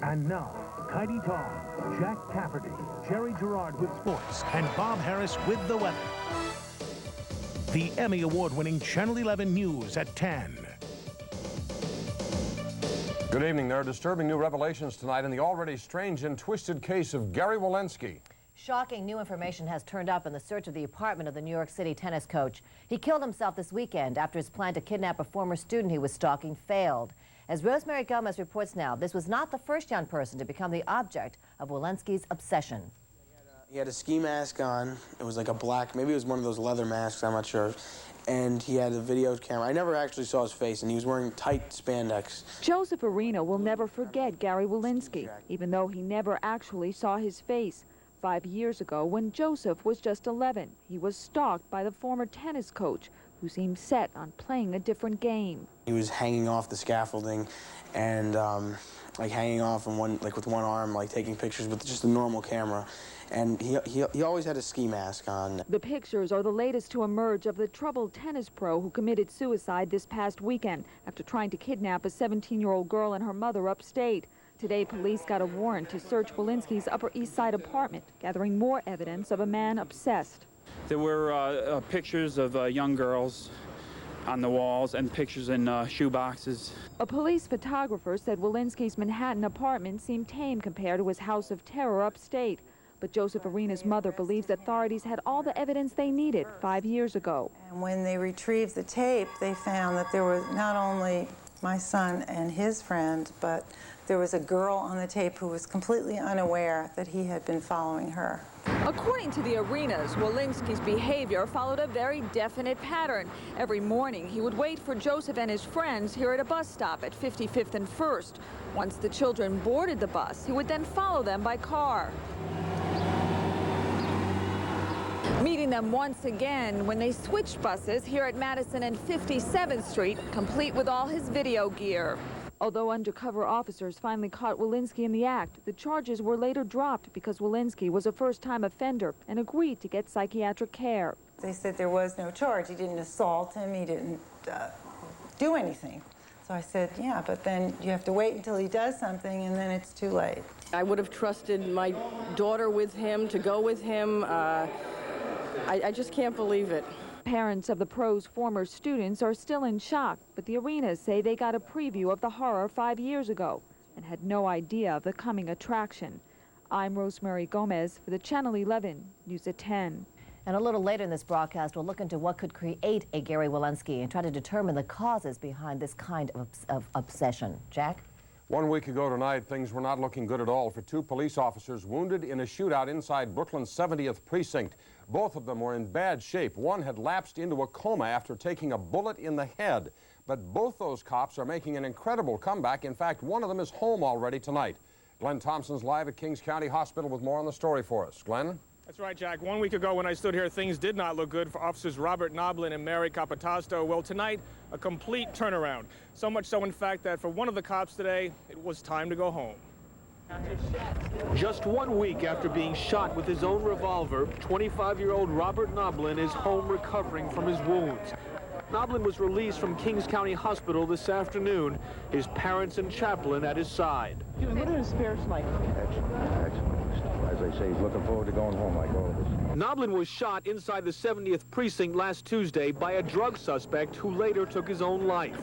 And now, Kaity Tong, Jack Cafferty, Jerry Gerard with sports, and Bob Harris with the weather. The Emmy Award-winning Channel 11 News at 10. Good evening. There are disturbing new revelations tonight in the already strange and twisted case of Gary Walensky. Shocking new information has turned up in the search of the apartment of the New York City tennis coach. He killed himself this weekend after his plan to kidnap a former student he was stalking failed. As Rosemary Gomez reports now, this was not the first young person to become the object of Walensky's obsession. He had a ski mask on. It was like a black, maybe it was one of those leather masks, I'm not sure. And he had a video camera. I never actually saw his face, and he was wearing tight spandex. Joseph Arena will never forget Gary Walensky, even though he never actually saw his face. 5 years ago, when Joseph was just 11, he was stalked by the former tennis coach, who seemed set on playing a different game. He was hanging off the scaffolding and like hanging off in with one arm, like taking pictures with just a normal camera. And he always had a ski mask on. The pictures are the latest to emerge of the troubled tennis pro who committed suicide this past weekend after trying to kidnap a 17-year-old girl and her mother upstate. Today, police got a warrant to search Walensky's Upper East Side apartment, gathering more evidence of a man obsessed. There were pictures of young girls on the walls and pictures in shoe boxes. A police photographer said Walensky's Manhattan apartment seemed tame compared to his house of terror upstate. But Joseph Arena's mother believes authorities had all the evidence they needed 5 years ago. And when they retrieved the tape, they found that there was not only my son and his friend, but there was a girl on the tape who was completely unaware that he had been following her. According to the Arenas, Walensky's behavior followed a very definite pattern. Every morning, he would wait for Joseph and his friends here at a bus stop at 55th and 1st. Once the children boarded the bus, he would then follow them by car, meeting them once again when they switched buses here at Madison and 57th Street, complete with all his video gear. Although undercover officers finally caught Walensky in the act, the charges were later dropped because Walensky was a first-time offender and agreed to get psychiatric care. They said there was no charge. He didn't assault him. He didn't do anything. So I said, yeah, but then you have to wait until he does something, and then it's too late. I would have trusted my daughter with him, to go with him. I just can't believe it. Parents of the pro's former students are still in shock, but the Arenas say they got a preview of the horror 5 years ago and had no idea of the coming attraction. I'm Rosemary Gomez for the Channel 11 News at 10. And a little later in this broadcast, we'll look into what could create a Gary Walensky and try to determine the causes behind this kind of obsession. Jack? 1 week ago tonight, things were not looking good at all for two police officers wounded in a shootout inside Brooklyn's 70th precinct. Both of them were in bad shape. One had lapsed into a coma after taking a bullet in the head. But both those cops are making an incredible comeback. In fact, one of them is home already tonight. Glenn Thompson's live at Kings County Hospital with more on the story for us. Glenn? That's right, Jack. 1 week ago when I stood here, things did not look good for officers Robert Noblin and Mary Capitasto. Well, tonight, a complete turnaround. So much so, in fact, that for one of the cops today, it was time to go home. Just 1 week after being shot with his own revolver, 25-year-old Robert Noblin is home recovering from his wounds. Noblin was released from Kings County Hospital this afternoon, his parents and chaplain at his side. What are his spirits like? Excellent. As I say, he's looking forward to going home like all of us. Noblin was shot inside the 70th precinct last Tuesday by a drug suspect who later took his own life.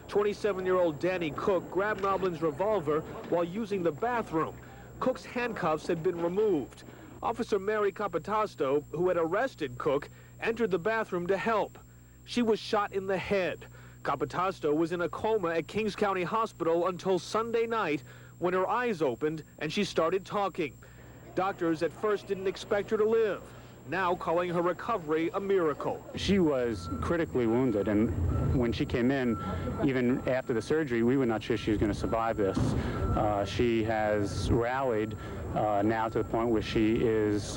27-year-old Danny Cook grabbed Noblin's revolver while using the bathroom. Cook's handcuffs had been removed. Officer Mary Capitasto, who had arrested Cook, entered the bathroom to help. She was shot in the head. Capitasto was in a coma at Kings County Hospital until Sunday night when her eyes opened and she started talking. Doctors at first didn't expect her to live, now calling her recovery a miracle. She was critically wounded, and when she came in, even after the surgery, we were not sure she was going to survive this. She has rallied now to the point where she is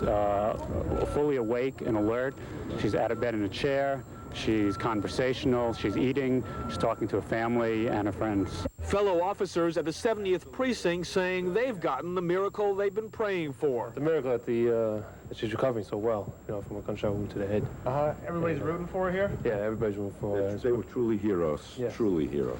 fully awake and alert. She's out of bed in a chair. She's conversational, she's eating, she's talking to her family and her friends. Fellow officers at the 70th precinct saying they've gotten the miracle they've been praying for. The miracle that she's recovering so well, from a gunshot wound to the head. Everybody's rooting for her here? Yeah, everybody's rooting for her. They were truly heroes, truly heroes.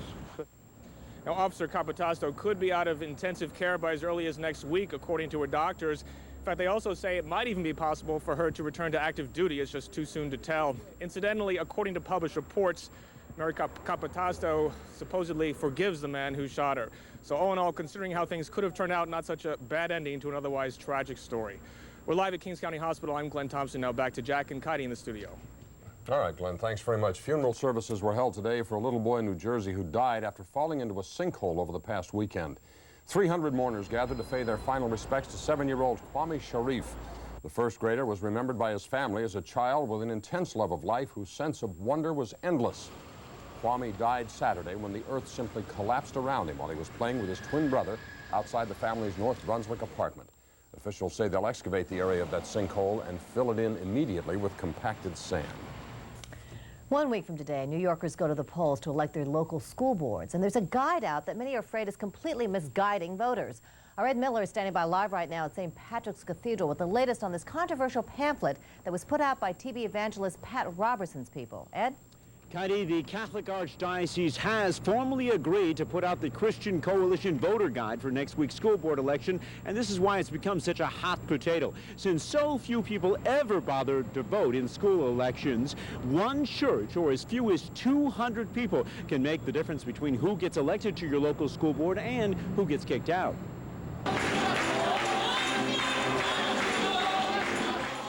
Now, Officer Capatasto could be out of intensive care by as early as next week, according to her doctors. In fact, they also say it might even be possible for her to return to active duty. It's just too soon to tell. Incidentally, according to published reports, Mary Capatasto supposedly forgives the man who shot her. So all in all, considering how things could have turned out, not such a bad ending to an otherwise tragic story. We're live at Kings County Hospital. I'm Glenn Thompson. Now back to Jack and Kaity in the studio. All right, Glenn, thanks very much. Funeral services were held today for a little boy in New Jersey who died after falling into a sinkhole over the past weekend. 300 mourners gathered to pay their final respects to 7-year-old Kwame Sharif. The first grader was remembered by his family as a child with an intense love of life whose sense of wonder was endless. Kwame died Saturday when the earth simply collapsed around him while he was playing with his twin brother outside the family's North Brunswick apartment. Officials say they'll excavate the area of that sinkhole and fill it in immediately with compacted sand. 1 week from today, New Yorkers go to the polls to elect their local school boards, and there's a guide out that many are afraid is completely misguiding voters. Our Ed Miller is standing by live right now at St. Patrick's Cathedral with the latest on this controversial pamphlet that was put out by TV evangelist Pat Robertson's people. Ed? Kaity, the Catholic Archdiocese has formally agreed to put out the Christian Coalition voter guide for next week's school board election, and this is why it's become such a hot potato. Since so few people ever bother to vote in school elections, one church or as few as 200 people can make the difference between who gets elected to your local school board and who gets kicked out.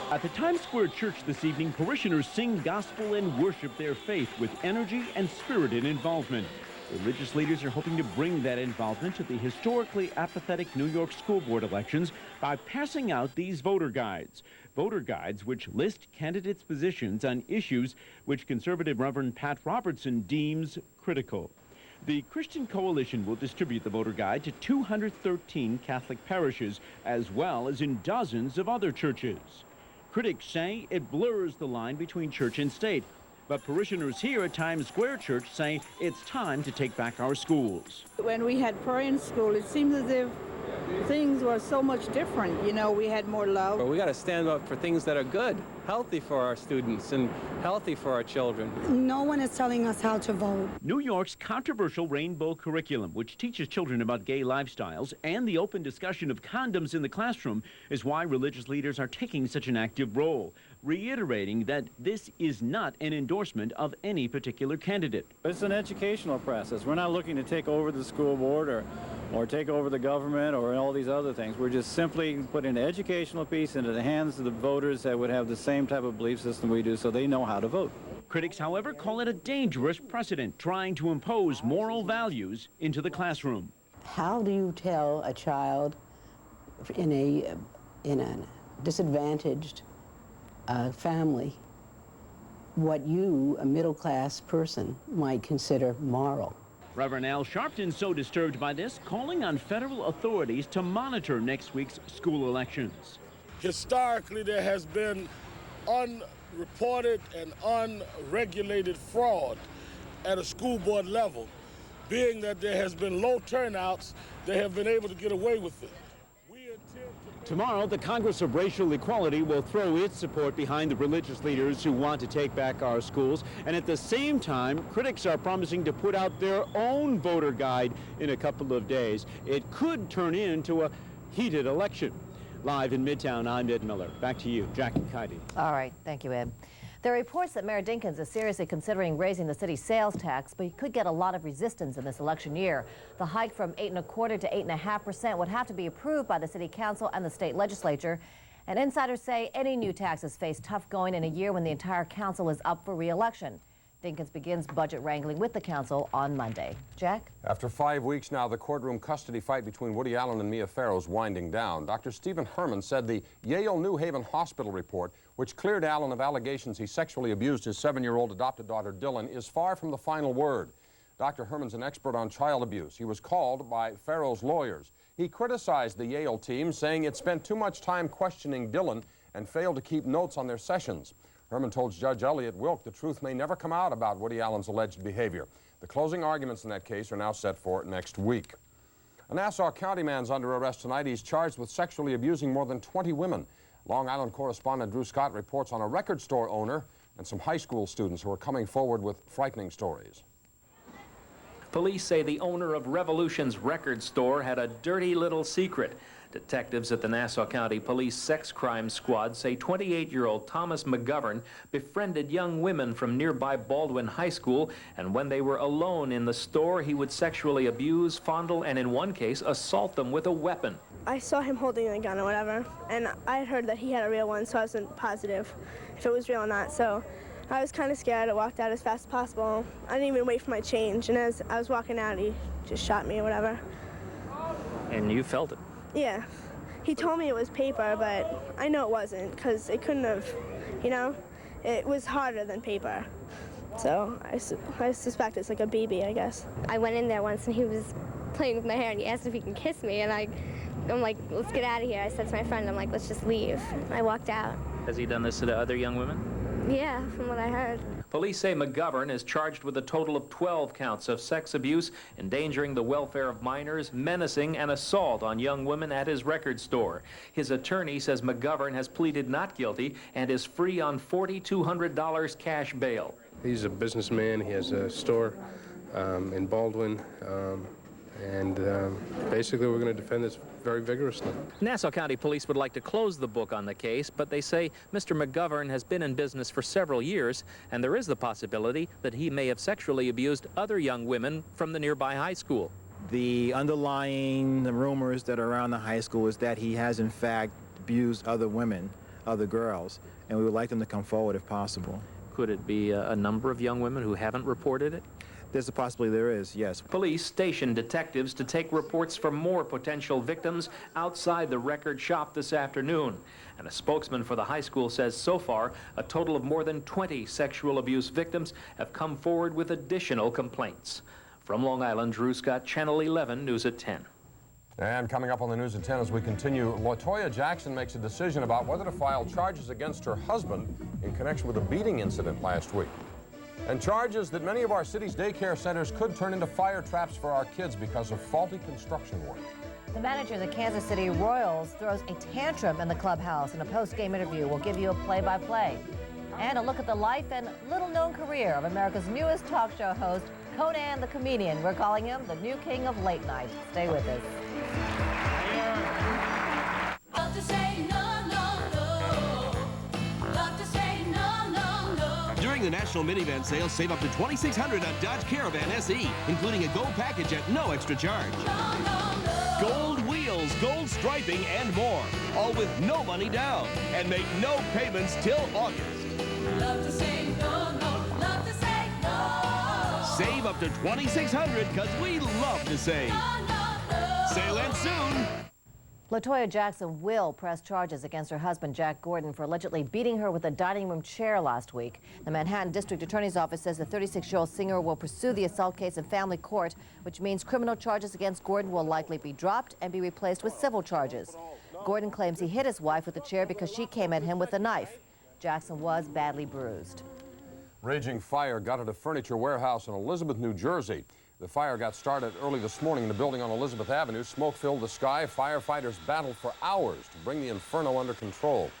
At the Times Square Church this evening, parishioners sing gospel and worship their faith with energy and spirited involvement. Religious leaders are hoping to bring that involvement to the historically apathetic New York school board elections by passing out these voter guides. Voter guides which list candidates' positions on issues which conservative Reverend Pat Robertson deems critical. The Christian Coalition will distribute the voter guide to 213 Catholic parishes, as well as in dozens of other churches. Critics say it blurs the line between church and state, but parishioners here at Times Square Church say it's time to take back our schools. When we had prayer in school, it seemed as if things were so much different. You know, we had more love. But we got to stand up for things that are good, healthy for our students and healthy for our children. No one is telling us how to vote. New York's controversial rainbow curriculum, which teaches children about gay lifestyles and the open discussion of condoms in the classroom, is why religious leaders are taking such an active role, reiterating that this is not an endorsement of any particular candidate. It's an educational process. We're not looking to take over the school board or take over the government or all these other things. We're just simply putting an educational piece into the hands of the voters that would have the same type of belief system we do, so they know how to vote. Critics, however, call it a dangerous precedent, trying to impose moral values into the classroom. How do you tell a child in a disadvantaged family what you, a middle-class person, might consider moral? Reverend Al Sharpton so disturbed by this, calling on federal authorities to monitor next week's school elections. Historically, there has been unreported and unregulated fraud at a school board level. Being that there has been low turnouts, they have been able to get away with it. Tomorrow, the Congress of Racial Equality will throw its support behind the religious leaders who want to take back our schools. And at the same time, critics are promising to put out their own voter guide in a couple of days. It could turn into a heated election. Live in Midtown, I'm Ed Miller. Back to you, Jack and Kaity. All right, thank you, Ed. There are reports that Mayor Dinkins is seriously considering raising the city's sales tax, but he could get a lot of resistance in this election year. The hike from 8.25% to 8.5% would have to be approved by the city council and the state legislature. And insiders say any new taxes face tough going in a year when the entire council is up for re-election. Dinkins begins budget wrangling with the council on Monday. Jack? After 5 weeks now, the courtroom custody fight between Woody Allen and Mia Farrow is winding down. Dr. Stephen Herman said the Yale New Haven Hospital report, which cleared Allen of allegations he sexually abused his 7-year-old adopted daughter Dylan, is far from the final word. Dr. Herman's an expert on child abuse. He was called by Farrow's lawyers. He criticized the Yale team, saying it spent too much time questioning Dylan and failed to keep notes on their sessions. Herman told Judge Elliot Wilk the truth may never come out about Woody Allen's alleged behavior. The closing arguments in that case are now set for next week. A Nassau County man's under arrest tonight. He's charged with sexually abusing more than 20 women. Long Island correspondent Drew Scott reports on a record store owner and some high school students who are coming forward with frightening stories. Police say the owner of Revolution's record store had a dirty little secret. Detectives at the Nassau County Police Sex Crime Squad say 28-year-old Thomas McGovern befriended young women from nearby Baldwin High School, and when they were alone in the store, he would sexually abuse, fondle, and in one case, assault them with a weapon. I saw him holding a gun or whatever, and I had heard that he had a real one, so I wasn't positive if it was real or not. So I was kind of scared. I walked out as fast as possible. I didn't even wait for my change, and as I was walking out, he just shot me or whatever. And you felt it? Yeah. He told me it was paper, but I know it wasn't, because it couldn't have, you know? It was harder than paper. So I suspect it's like a BB, I guess. I went in there once, and he was playing with my hair, and he asked if he can kiss me, and I'm like, let's get out of here. I said to my friend, I'm like, let's just leave. I walked out. Has he done this to other young women? Yeah, from what I heard. Police say McGovern is charged with a total of 12 counts of sex abuse, endangering the welfare of minors, menacing, and assault on young women at his record store. His attorney says McGovern has pleaded not guilty and is free on $4,200 cash bail. He's a businessman. He has a store in Baldwin, and basically we're going to defend this very vigorously. Nassau County Police would like to close the book on the case, but they say Mr. McGovern has been in business for several years, and there is the possibility that he may have sexually abused other young women from the nearby high school. The underlying rumors that are around the high school is that he has in fact abused other women, other girls, and we would like them to come forward if possible. Could it be a number of young women who haven't reported it? There's a possibility there is, yes. Police stationed detectives to take reports from more potential victims outside the record shop this afternoon. And a spokesman for the high school says so far, a total of more than 20 sexual abuse victims have come forward with additional complaints. From Long Island, Drew Scott, Channel 11, News at 10. And coming up on the News at 10 as we continue, LaToya Jackson makes a decision about whether to file charges against her husband in connection with a beating incident last week. And charges that many of our city's daycare centers could turn into fire traps for our kids because of faulty construction work. The manager of the Kansas City Royals throws a tantrum in the clubhouse. In a post-game interview, we'll give you a play-by-play. And a look at the life and little-known career of America's newest talk show host, Conan the Comedian. We're calling him the new king of late night. Stay with us. During the National Minivan Sale, save up to $2,600 on Dodge Caravan SE, including a gold package at no extra charge. Gold wheels, gold striping, and more, all with no money down, and make no payments till August. Love to say no, no, love to say no. Save up to $2,600 because we love to save. Sale ends soon. LaToya Jackson will press charges against her husband, Jack Gordon, for allegedly beating her with a dining room chair last week. The Manhattan District Attorney's Office says the 36-year-old singer will pursue the assault case in family court, which means criminal charges against Gordon will likely be dropped and be replaced with civil charges. Gordon claims he hit his wife with a chair because she came at him with a knife. Jackson was badly bruised. Raging fire gutted a furniture warehouse in Elizabeth, New Jersey. The fire got started early this morning in the building on Elizabeth Avenue. Smoke filled the sky. Firefighters battled for hours to bring the inferno under control.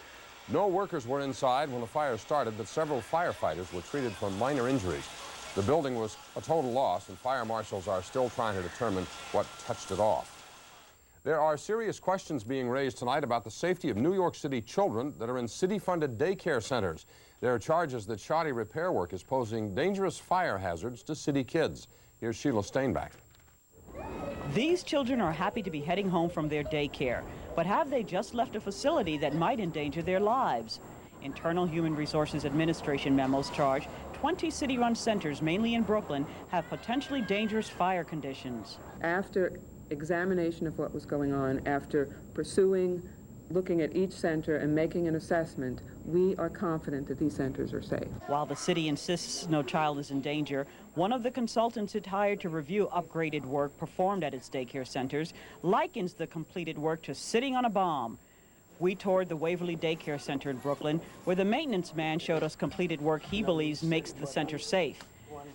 No workers were inside when the fire started, but several firefighters were treated for minor injuries. The building was a total loss, and fire marshals are still trying to determine what touched it off. There are serious questions being raised tonight about the safety of New York City children that are in city-funded daycare centers. There are charges that shoddy repair work is posing dangerous fire hazards to city kids. Here's Sheila Steinbach. These children are happy to be heading home from their daycare, but have they just left a facility that might endanger their lives? Internal Human Resources Administration memos charge 20 city-run centers, mainly in Brooklyn, have potentially dangerous fire conditions. After examination of what was going on, after looking at each center and making an assessment, we are confident that these centers are safe. While the city insists no child is in danger, one of the consultants it hired to review upgraded work performed at its daycare centers likens the completed work to sitting on a bomb. We toured the Waverly Daycare Center in Brooklyn, where the maintenance man showed us completed work he believes makes the center safe.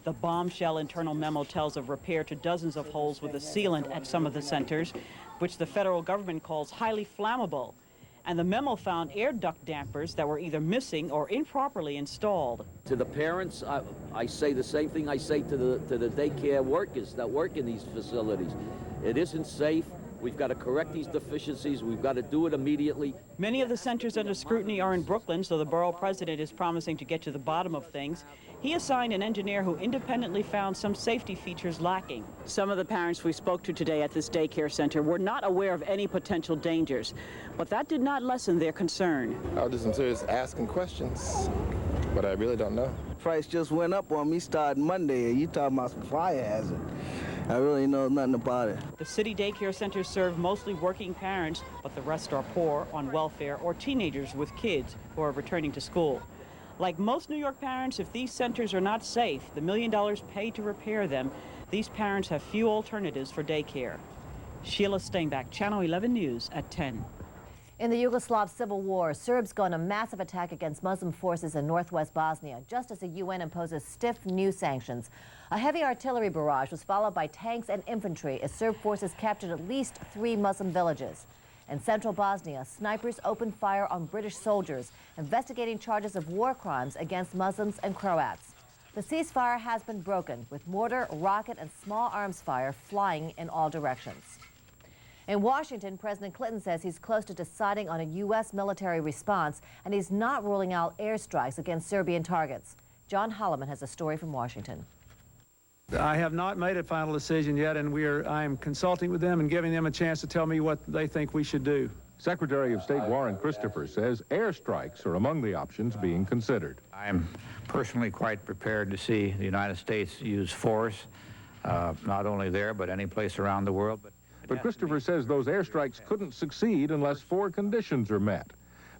The bombshell internal memo tells of repair to dozens of holes with a sealant at some of the centers, which the federal government calls highly flammable. And the memo found air duct dampers that were either missing or improperly installed. To the parents, I say the same thing I say to the daycare workers that work in these facilities. It isn't safe. We've got to correct these deficiencies. We've got to do it immediately. Many of the centers under scrutiny are in Brooklyn, so the borough president is promising to get to the bottom of things. He assigned an engineer who independently found some safety features lacking. Some of the parents we spoke to today at this daycare center were not aware of any potential dangers, but that did not lessen their concern. I'll do some serious asking questions, but I really don't know. Price just went up on me starting Monday, and you talking about some fire hazard. I really know nothing about it. The city daycare centers serve mostly working parents, but the rest are poor, on welfare, or teenagers with kids who are returning to school. Like most New York parents, if these centers are not safe, the $1 million paid to repair them, these parents have few alternatives for daycare. Sheila Steinbach, Channel 11 News at 10. In the Yugoslav civil war, Serbs go on a massive attack against Muslim forces in northwest Bosnia, just as the UN imposes stiff new sanctions. A heavy artillery barrage was followed by tanks and infantry as Serb forces captured at least 3 Muslim villages. In central Bosnia, snipers opened fire on British soldiers, investigating charges of war crimes against Muslims and Croats. The ceasefire has been broken, with mortar, rocket, and small arms fire flying in all directions. In Washington, President Clinton says he's close to deciding on a U.S. military response, and he's not ruling out airstrikes against Serbian targets. John Holloman has a story from Washington. I have not made a final decision yet, and I am consulting with them and giving them a chance to tell me what they think we should do. Secretary of State Warren Christopher says airstrikes are among the options being considered. I am personally quite prepared to see the United States use force, not only there, but any place around the world. But Christopher says those airstrikes couldn't succeed unless 4 conditions are met.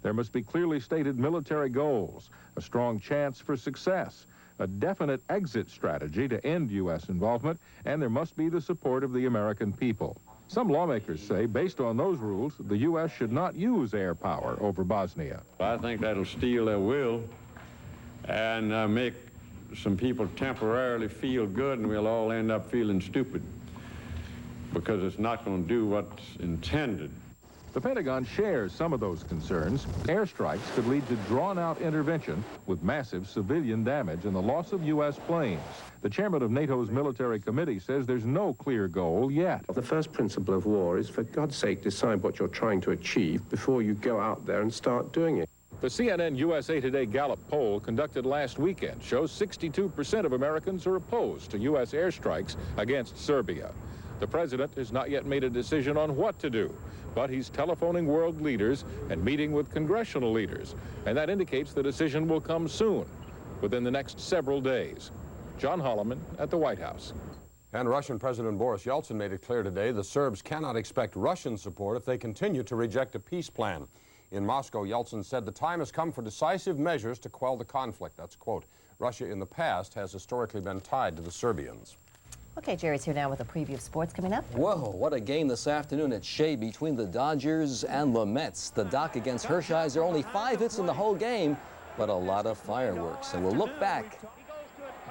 There must be clearly stated military goals, a strong chance for success, a definite exit strategy to end U.S. involvement, and there must be the support of the American people. Some lawmakers say, based on those rules, the U.S. should not use air power over Bosnia. I think that'll steal their will and make some people temporarily feel good, and we'll all end up feeling stupid, because it's not going to do what's intended. The Pentagon shares some of those concerns. Airstrikes could lead to drawn-out intervention with massive civilian damage and the loss of U.S. planes. The chairman of NATO's military committee says there's no clear goal yet. The first principle of war is, for God's sake, decide what you're trying to achieve before you go out there and start doing it. The CNN USA Today Gallup poll conducted last weekend shows 62% of Americans are opposed to U.S. airstrikes against Serbia. The president has not yet made a decision on what to do, but he's telephoning world leaders and meeting with congressional leaders, and that indicates the decision will come soon, within the next several days. John Holloman at the White House. And Russian President Boris Yeltsin made it clear today the Serbs cannot expect Russian support if they continue to reject a peace plan. In Moscow, Yeltsin said the time has come for decisive measures to quell the conflict. That's a quote. Russia in the past has historically been tied to the Serbians. Okay, Jerry's here now with a preview of sports coming up. Whoa, what a game this afternoon at Shea between the Dodgers and the Mets. The Doc against Hershiser, only 5 hits in the whole game, but a lot of fireworks. And we'll look back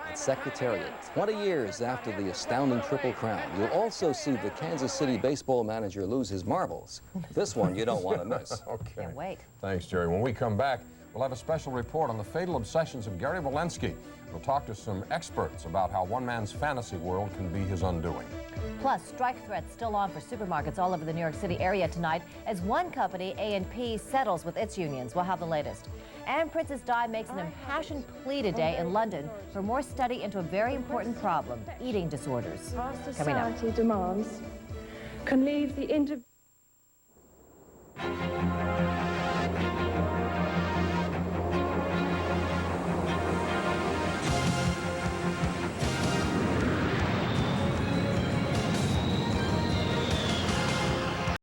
at Secretariat, 20 years after the astounding Triple Crown. You'll also see the Kansas City baseball manager lose his marbles. This one you don't want to miss. Okay. Can't wait. Thanks, Jerry. When we come back, we'll have a special report on the fatal obsessions of Gary Walensky. We'll talk to some experts about how one man's fantasy world can be his undoing. Plus, strike threats still on for supermarkets all over the New York City area tonight as one company, A&P, settles with its unions. We'll have the latest. And Princess Di makes an impassioned plea today in London for more study into a very important problem, eating disorders. Coming up. Society demands can leave the individual.